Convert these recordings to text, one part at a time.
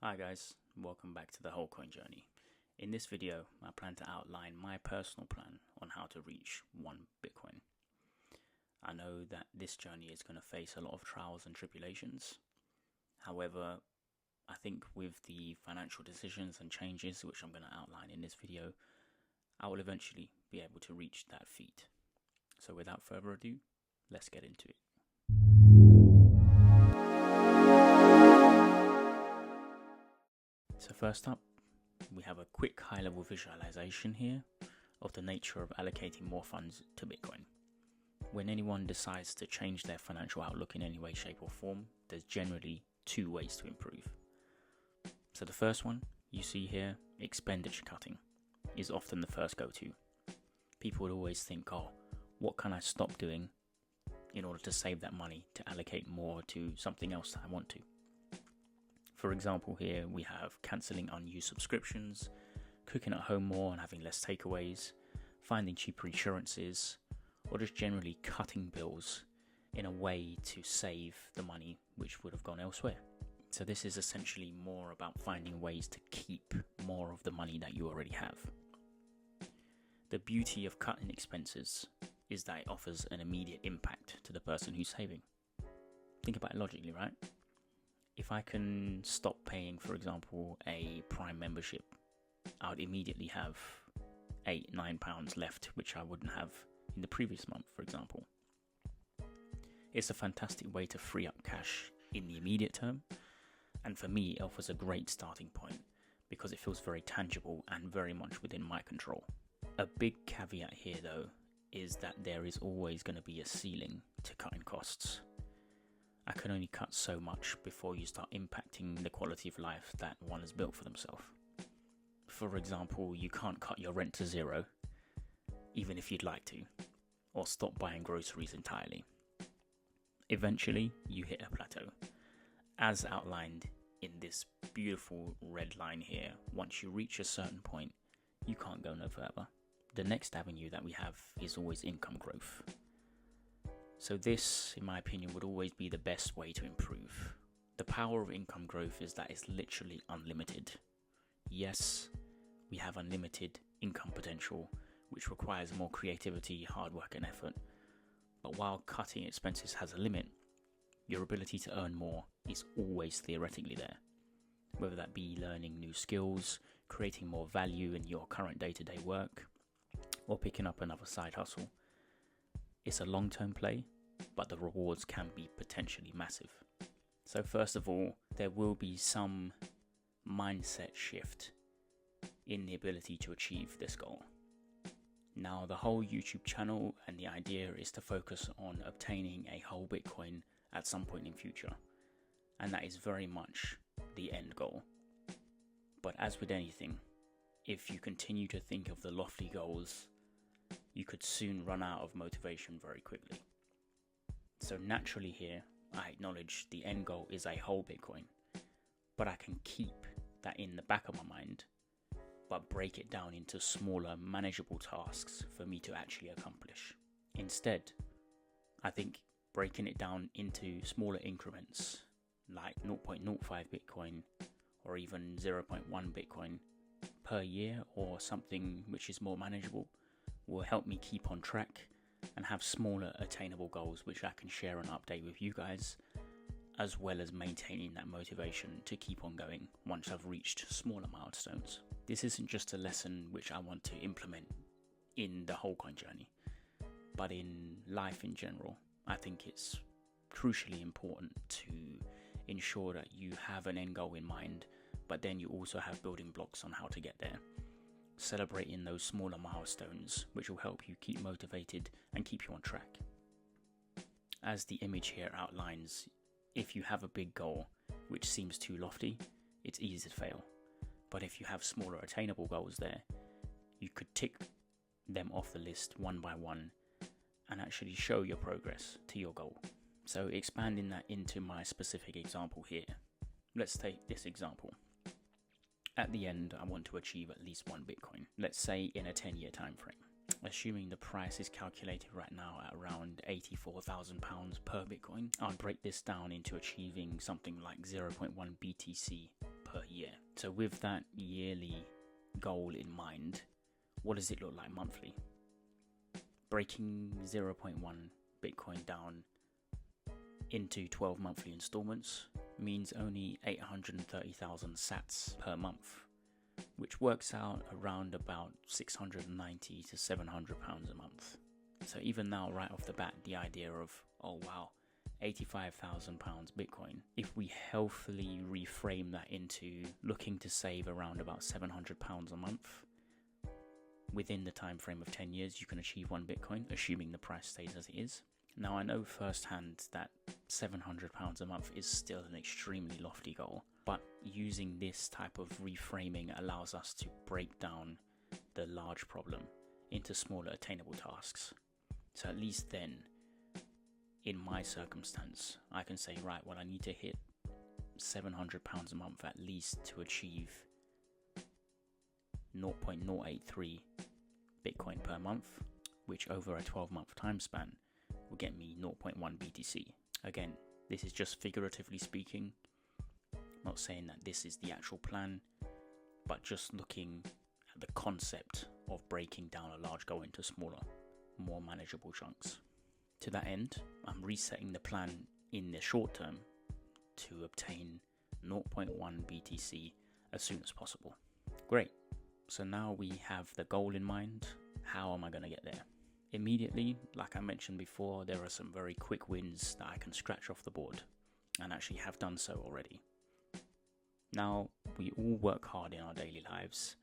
Hi guys, welcome back to the whole coin journey. In this video, I plan to outline my personal plan on how to reach 1 Bitcoin. I know that this journey is going to face a lot of trials and tribulations. However, I think with the financial decisions and changes which I'm going to outline in this video, I will eventually be able to reach that feat. So without further ado, let's get into it. So first up, we have a quick high-level visualization here of the nature of allocating more funds to Bitcoin. When anyone decides to change their financial outlook in any way, shape or form, there's generally two ways to improve. So the first one you see here, expenditure cutting, is often the first go-to. People would always think, what can I stop doing in order to save that money to allocate more to something else that I want to? For example, here we have cancelling unused subscriptions, cooking at home more and having less takeaways, finding cheaper insurances, or just generally cutting bills in a way to save the money which would have gone elsewhere. So this is essentially more about finding ways to keep more of the money that you already have. The beauty of cutting expenses is that it offers an immediate impact to the person who's saving. Think about it logically, right? If I can stop paying, for example, a Prime membership, I would immediately have £8-9 left, which I wouldn't have in the previous month, for example. It's a fantastic way to free up cash in the immediate term, and for me, it offers a great starting point because it feels very tangible and very much within my control. A big caveat here, though, is that there is always going to be a ceiling to cutting costs. I can only cut so much before you start impacting the quality of life that one has built for themselves. For example, you can't cut your rent to zero, even if you'd like to, or stop buying groceries entirely. Eventually, you hit a plateau. As outlined in this beautiful red line here, once you reach a certain point, you can't go no further. The next avenue that we have is always income growth. So this, in my opinion, would always be the best way to improve. The power of income growth is that it's literally unlimited. Yes, we have unlimited income potential, which requires more creativity, hard work and effort. But while cutting expenses has a limit, your ability to earn more is always theoretically there. Whether that be learning new skills, creating more value in your current day-to-day work, or picking up another side hustle. It's a long-term play, but the rewards can be potentially massive. So first of all, there will be some mindset shift in the ability to achieve this goal. Now, the whole YouTube channel and the idea is to focus on obtaining a whole Bitcoin at some point in future. And that is very much the end goal. But as with anything, if you continue to think of the lofty goals, you could soon run out of motivation very quickly. So naturally here, I acknowledge the end goal is a whole Bitcoin, but I can keep that in the back of my mind, but break it down into smaller, manageable tasks for me to actually accomplish. Instead, I think breaking it down into smaller increments, like 0.05 Bitcoin or even 0.1 Bitcoin per year or something which is more manageable, will help me keep on track and have smaller attainable goals which I can share and update with you guys, as well as maintaining that motivation to keep on going once I've reached smaller milestones. This isn't just a lesson which I want to implement in the whole coin journey, but in life in general. I think it's crucially important to ensure that you have an end goal in mind, but then you also have building blocks on how to get there. Celebrating those smaller milestones, which will help you keep motivated and keep you on track. As the image here outlines, if you have a big goal which seems too lofty, it's easy to fail. But if you have smaller attainable goals there, you could tick them off the list one by one and actually show your progress to your goal. So expanding that into my specific example here, let's take this example. At the end, I want to achieve at least 1 Bitcoin, let's say in a 10-year time frame. Assuming the price is calculated right now at around £84,000 per Bitcoin, I'll break this down into achieving something like 0.1 BTC per year. So with that yearly goal in mind, what does it look like monthly? Breaking 0.1 Bitcoin down into 12 monthly installments means only 830,000 sats per month, which works out around about 690 to 700 pounds a month. So even now, right off the bat, the idea of, oh wow, 85,000 pounds Bitcoin, if we healthily reframe that into looking to save around about 700 pounds a month within the time frame of 10 years, you can achieve 1 Bitcoin, assuming the price stays as it is. Now, I know firsthand that 700 pounds a month is still an extremely lofty goal, but using this type of reframing allows us to break down the large problem into smaller attainable tasks. So at least then, in my circumstance, I can say, right, well, I need to hit 700 pounds a month at least to achieve 0.083 Bitcoin per month, which over a 12-month time span will get me 0.1 BTC. Again, this is just figuratively speaking. I'm not saying that this is the actual plan, but just looking at the concept of breaking down a large goal into smaller, more manageable chunks. To that end, I'm resetting the plan in the short term to obtain 0.1 BTC as soon as possible. Great. So now we have the goal in mind. How am I going to get there? Immediately, like I mentioned before, there are some very quick wins that I can scratch off the board, and actually have done so already. Now, we all work hard in our daily lives,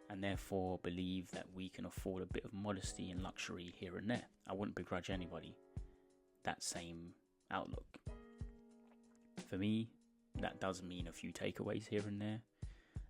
and therefore believe that we can afford a bit of modesty and luxury here and there. I wouldn't begrudge anybody that same outlook. For me, that does mean a few takeaways here and there,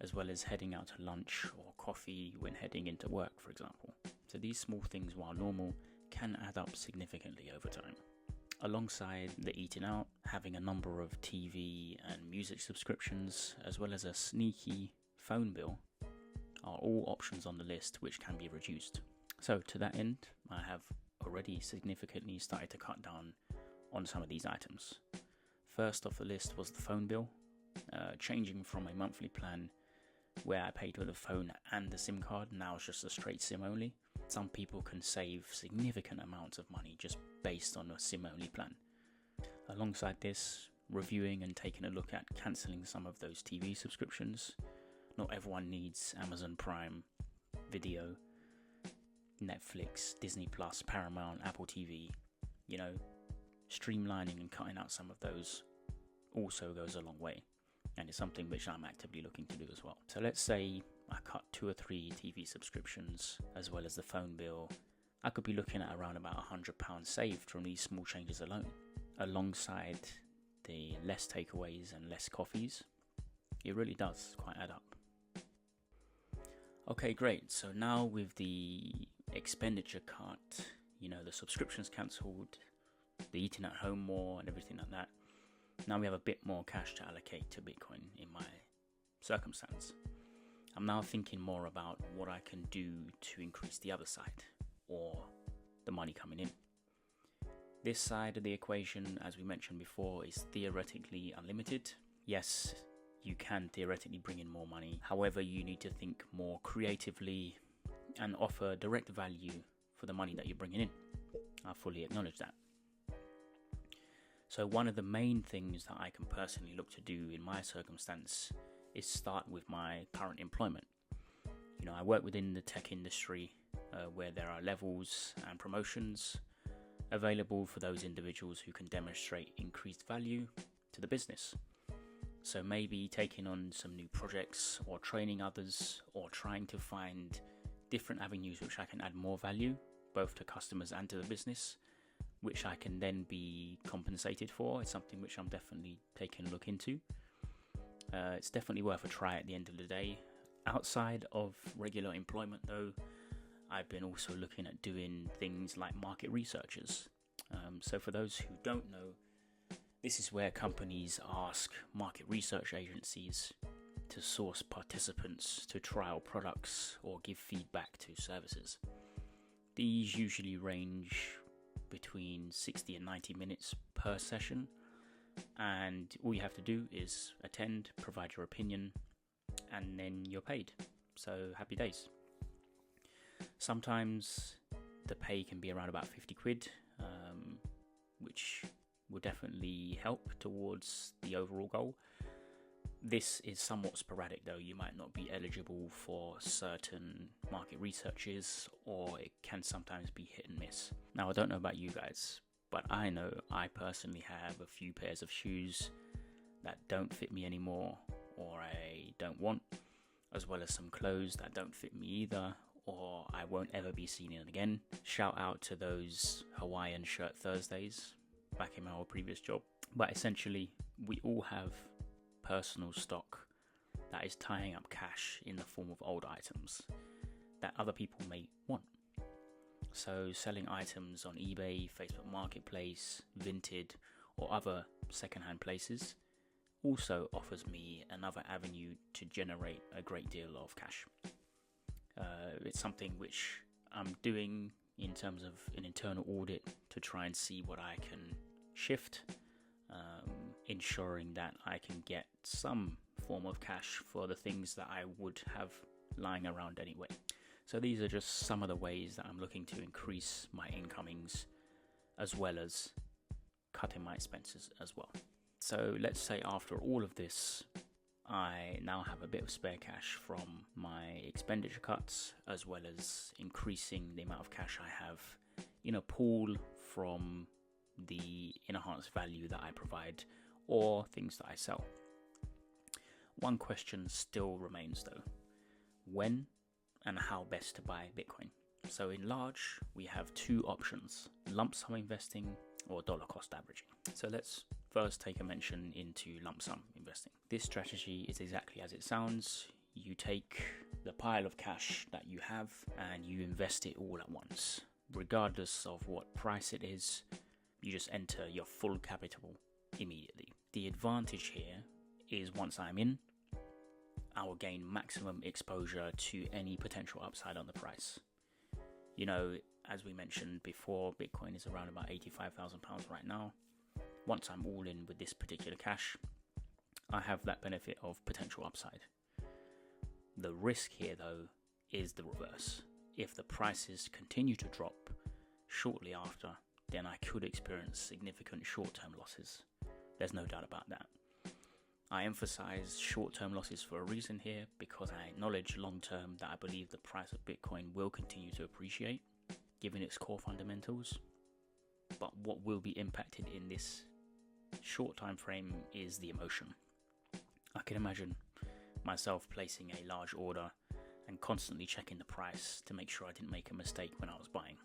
as well as heading out to lunch or coffee when heading into work, for example. So these small things, while normal, can add up significantly over time. Alongside the eating out, having a number of TV and music subscriptions, as well as a sneaky phone bill, are all options on the list which can be reduced. So to that end, I have already significantly started to cut down on some of these items. First off the list was the phone bill, changing from a monthly plan where I paid for the phone and the SIM card. Now it's just a straight SIM only. Some people can save significant amounts of money just based on a SIM only plan. Alongside this, reviewing and taking a look at cancelling some of those TV subscriptions. Not everyone needs Amazon Prime Video, Netflix, Disney Plus, Paramount, Apple TV. Streamlining and cutting out some of those also goes a long way, and it's something which I'm actively looking to do as well. So let's say I cut 2 or 3 TV subscriptions as well as the phone bill. I could be looking at around about £100 saved from these small changes alone. Alongside the less takeaways and less coffees, it really does quite add up. Okay, great. So now with the expenditure cut, the subscriptions cancelled, the eating at home more and everything like that, now we have a bit more cash to allocate to Bitcoin in my circumstance. I'm now thinking more about what I can do to increase the other side, or the money coming in. This side of the equation, as we mentioned before, is theoretically unlimited. Yes, you can theoretically bring in more money. However, you need to think more creatively and offer direct value for the money that you're bringing in. I fully acknowledge that. So one of the main things that I can personally look to do in my circumstance is start with my current employment. I work within the tech industry where there are levels and promotions available for those individuals who can demonstrate increased value to the business. So maybe taking on some new projects or training others or trying to find different avenues which I can add more value both to customers and to the business, which I can then be compensated for. It's something which I'm definitely taking a look into. It's definitely worth a try at the end of the day. Outside of regular employment though, I've been also looking at doing things like market researches. So for those who don't know, this is where companies ask market research agencies to source participants to trial products or give feedback to services. These usually range between 60 and 90 minutes per session, and all you have to do is attend, provide your opinion, and then you're paid. So happy days. Sometimes the pay can be around about 50 quid, which will definitely help towards the overall goal. This is somewhat sporadic though. You might not be eligible for certain market researches, or it can sometimes be hit and miss. Now, I don't know about you guys, but I know I personally have a few pairs of shoes that don't fit me anymore, or I don't want, as well as some clothes that don't fit me either, or I won't ever be seen in again. Shout out to those Hawaiian shirt Thursdays back in my old previous job. But essentially, we all have personal stock that is tying up cash in the form of old items that other people may want. So selling items on eBay, Facebook Marketplace, Vinted, or other secondhand places also offers me another avenue to generate a great deal of cash. It's something which I'm doing in terms of an internal audit to try and see what I can shift, ensuring that I can get some form of cash for the things that I would have lying around anyway. So these are just some of the ways that I'm looking to increase my incomings, as well as cutting my expenses as well. So let's say after all of this, I now have a bit of spare cash from my expenditure cuts, as well as increasing the amount of cash I have in a pool from the enhanced value that I provide or things that I sell. One question still remains though: when and how best to buy Bitcoin? So in large, we have two options: lump sum investing or dollar cost averaging. So let's first take a mention into lump sum investing. This strategy is exactly as it sounds. You take the pile of cash that you have and you invest it all at once. Regardless of what price it is, you just enter your full capital immediately. The advantage here is once I'm in, I will gain maximum exposure to any potential upside on the price. You know, as we mentioned before, Bitcoin is around about £85,000 right now. Once I'm all in with this particular cash, I have that benefit of potential upside. The risk here though is the reverse. If the prices continue to drop shortly after, then I could experience significant short-term losses. There's no doubt about that. I emphasize short-term losses for a reason here, because I acknowledge long-term that I believe the price of Bitcoin will continue to appreciate, given its core fundamentals. But what will be impacted in this short time frame is the emotion. I can imagine myself placing a large order and constantly checking the price to make sure I didn't make a mistake when I was buying.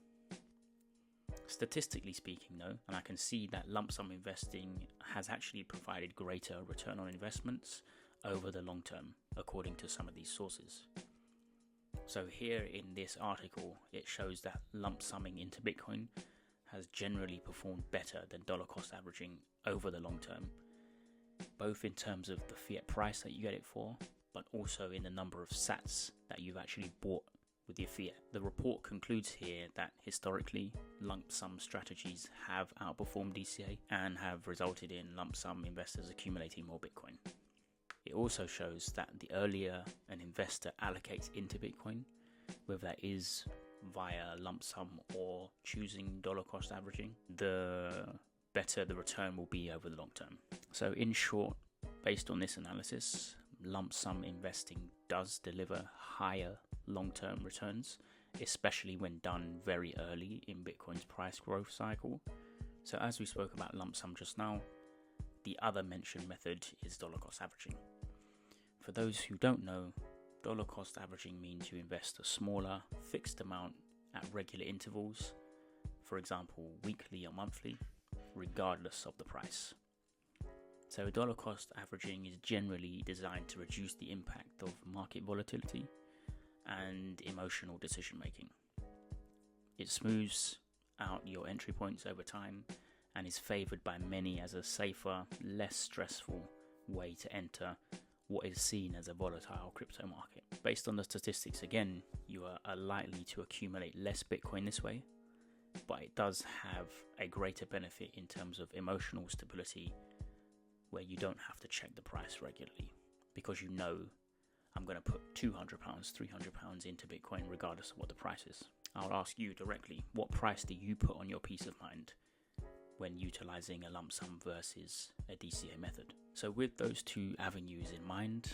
Statistically speaking though, and I can see that lump sum investing has actually provided greater return on investments over the long term, according to some of these sources. So here in this article, it shows that lump summing into Bitcoin has generally performed better than dollar cost averaging over the long term, both in terms of the fiat price that you get it for, but also in the number of sats that you've actually bought with your fiat. The report concludes here that historically, lump sum strategies have outperformed DCA and have resulted in lump sum investors accumulating more Bitcoin. It also shows that the earlier an investor allocates into Bitcoin, whether that is via lump sum or choosing dollar cost averaging, the better the return will be over the long term. So in short, based on this analysis, lump sum investing does deliver higher long-term returns, especially when done very early in Bitcoin's price growth cycle. So as we spoke about lump sum just now, the other mentioned method is dollar cost averaging. For those who don't know, dollar cost averaging means you invest a smaller fixed amount at regular intervals, for example weekly or monthly, regardless of the price. So dollar cost averaging is generally designed to reduce the impact of market volatility and emotional decision making. It smooths out your entry points over time and is favoured by many as a safer, less stressful way to enter what is seen as a volatile crypto market. Based on the statistics, again, you are likely to accumulate less Bitcoin this way, but it does have a greater benefit in terms of emotional stability, where you don't have to check the price regularly because you know I'm going to put £200, £300 into Bitcoin regardless of what the price is. I'll ask you directly, what price do you put on your peace of mind when utilizing a lump sum versus a DCA method? So with those two avenues in mind,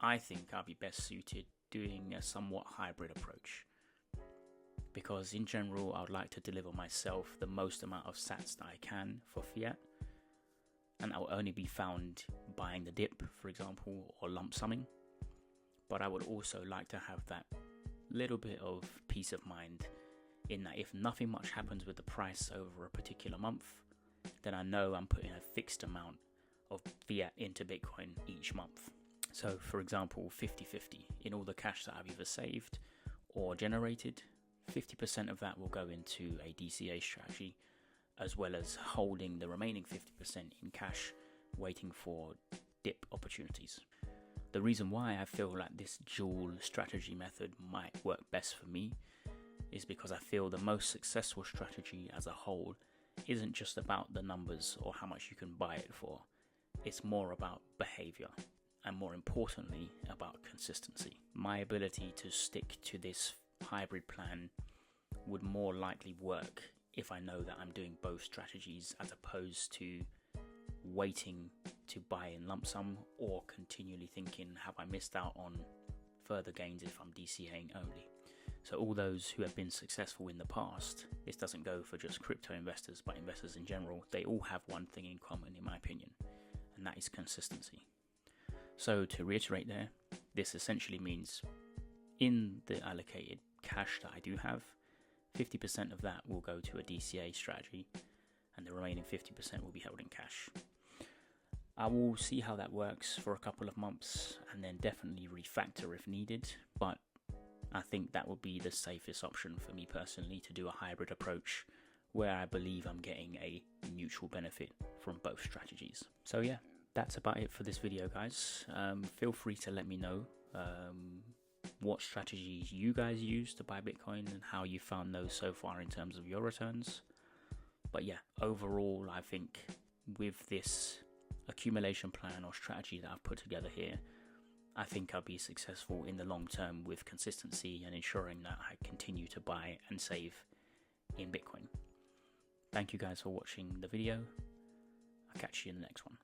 I think I'll be best suited doing a somewhat hybrid approach, because in general I would like to deliver myself the most amount of sats that I can for fiat, and that will only be found buying the dip, for example, or lump summing. But I would also like to have that little bit of peace of mind in that if nothing much happens with the price over a particular month, then I know I'm putting a fixed amount of fiat into Bitcoin each month. So for example, 50-50 in all the cash that I've either saved or generated, 50% of that will go into a DCA strategy, as well as holding the remaining 50% in cash, waiting for dip opportunities. The reason why I feel like this dual strategy method might work best for me is because I feel the most successful strategy as a whole isn't just about the numbers or how much you can buy it for. It's more about behavior, and more importantly, about consistency. My ability to stick to this hybrid plan would more likely work if I know that I'm doing both strategies, as opposed to waiting to buy in lump sum or continually thinking, have I missed out on further gains if I'm DCAing only? So all those who have been successful in the past, this doesn't go for just crypto investors, but investors in general, they all have one thing in common, in my opinion, and that is consistency. So to reiterate there, this essentially means in the allocated cash that I do have, 50% of that will go to a DCA strategy, and the remaining 50% will be held in cash. I will see how that works for a couple of months and then definitely refactor if needed, but I think that would be the safest option for me personally, to do a hybrid approach where I believe I'm getting a mutual benefit from both strategies. So yeah, that's about it for this video, guys. Feel free to let me know what strategies you guys use to buy Bitcoin and how you found those so far in terms of your returns. But yeah, overall, I think with this accumulation plan or strategy that I've put together here, I think I'll be successful in the long term with consistency and ensuring that I continue to buy and save in Bitcoin. Thank you guys for watching the video. I'll catch you in the next one.